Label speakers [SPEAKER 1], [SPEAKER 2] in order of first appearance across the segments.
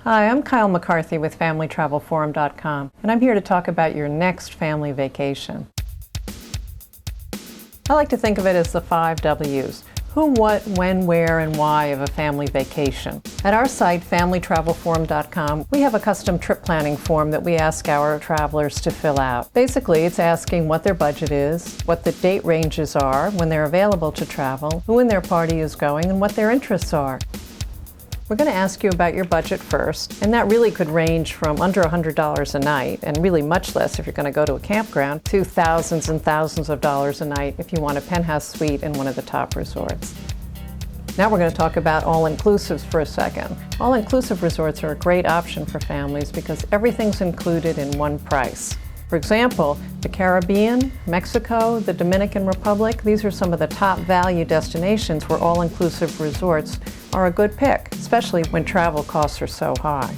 [SPEAKER 1] Hi, I'm Kyle McCarthy with FamilyTravelForum.com, and I'm here to talk about your next family vacation. I like to think of it as the 5 W's. Who, what, when, where, and why of a family vacation. At our site, FamilyTravelForum.com, we have a custom trip planning form that we ask our travelers to fill out. Basically, it's asking what their budget is, what the date ranges are when they're available to travel, who in their party is going, and what their interests are. We're going to ask you about your budget first, and that really could range from under $100 a night, and really much less if you're going to go to a campground, to thousands and thousands of dollars a night if you want a penthouse suite in one of the top resorts. Now we're going to talk about all-inclusives for a second. All-inclusive resorts are a great option for families because everything's included in one price. For example, the Caribbean, Mexico, the Dominican Republic, these are some of the top value destinations where all-inclusive resorts are a good pick, especially when travel costs are so high.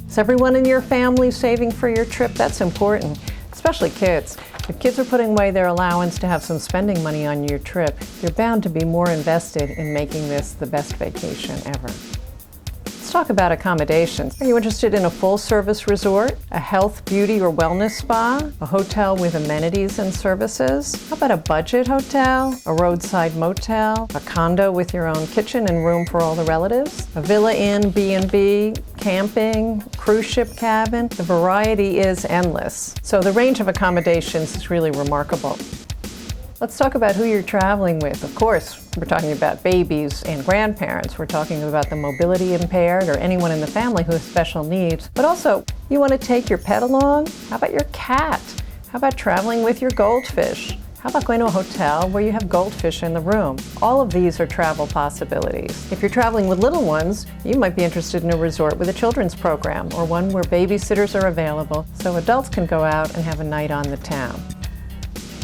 [SPEAKER 1] Is everyone in your family saving for your trip? That's important, especially kids. If kids are putting away their allowance to have some spending money on your trip, you're bound to be more invested in making this the best vacation ever. Let's talk about accommodations. Are you interested in a full-service resort, a health, beauty, or wellness spa, a hotel with amenities and services? How about a budget hotel, a roadside motel, a condo with your own kitchen and room for all the relatives, a villa inn, B&B, camping, cruise ship cabin? The variety is endless. So the range of accommodations is really remarkable. Let's talk about who you're traveling with. Of course, we're talking about babies and grandparents. We're talking about the mobility impaired or anyone in the family who has special needs. But also, you want to take your pet along? How about your cat? How about traveling with your goldfish? How about going to a hotel where you have goldfish in the room? All of these are travel possibilities. If you're traveling with little ones, you might be interested in a resort with a children's program or one where babysitters are available so adults can go out and have a night on the town.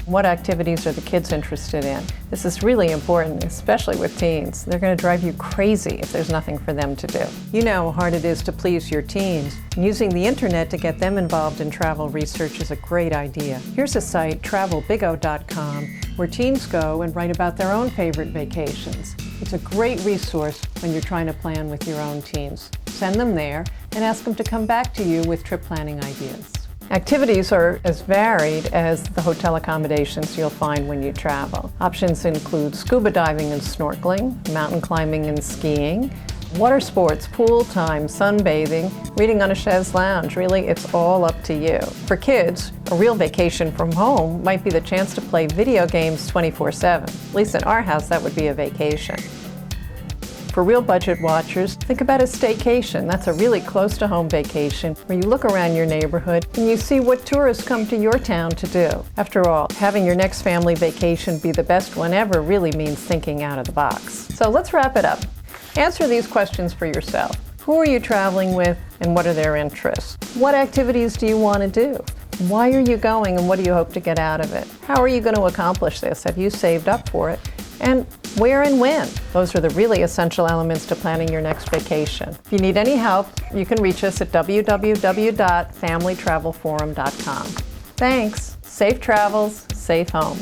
[SPEAKER 1] What activities are the kids interested in? This is really important, especially with teens. They're going to drive you crazy if there's nothing for them to do. You know how hard it is to please your teens. Using the internet to get them involved in travel research is a great idea. Here's a site, travelbigo.com, where teens go and write about their own favorite vacations. It's a great resource when you're trying to plan with your own teens. Send them there and ask them to come back to you with trip planning ideas. Activities are as varied as the hotel accommodations you'll find when you travel. Options include scuba diving and snorkeling, mountain climbing and skiing, water sports, pool time, sunbathing, reading on a chaise lounge. Really, it's all up to you. For kids, a real vacation from home might be the chance to play video games 24/7. At least in our house, that would be a vacation. For real budget watchers, think about a staycation. That's a really close-to-home vacation where you look around your neighborhood and you see what tourists come to your town to do. After all, having your next family vacation be the best one ever really means thinking out of the box. So let's wrap it up. Answer these questions for yourself. Who are you traveling with and what are their interests? What activities do you want to do? Why are you going and what do you hope to get out of it? How are you going to accomplish this? Have you saved up for it? And where and when? Those are the really essential elements to planning your next vacation. If you need any help, you can reach us at www.familytravelforum.com. Thanks. Safe travels, safe home.